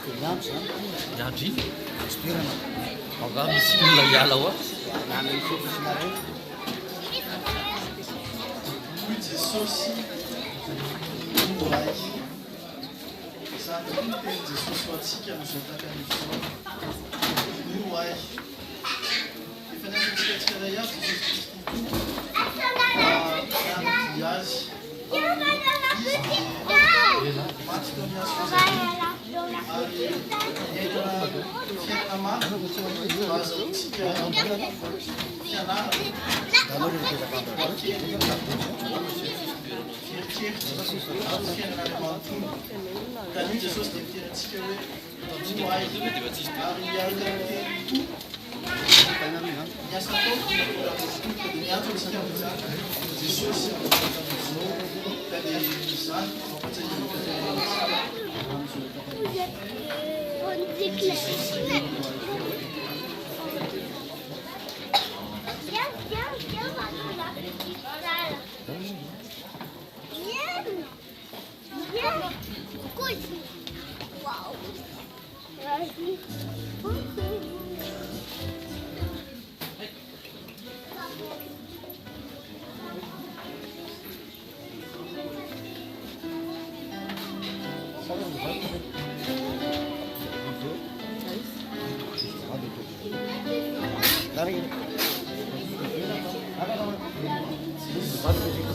Yandry aga misy olona hiala ao Jesosy moray zany teny Jesosy ho atsika amizao takan'izao moay efa niantsika ray avy Jesosy Kristy miandy azy maty teo miazo ary entana fiainana maro azatsika fianarana Kani Jesosy dia miterantsika hoe moay ary miaraka miasa tao dia miantso antsika amin'izany Jesosy amin'izao ka dia izany Gracias.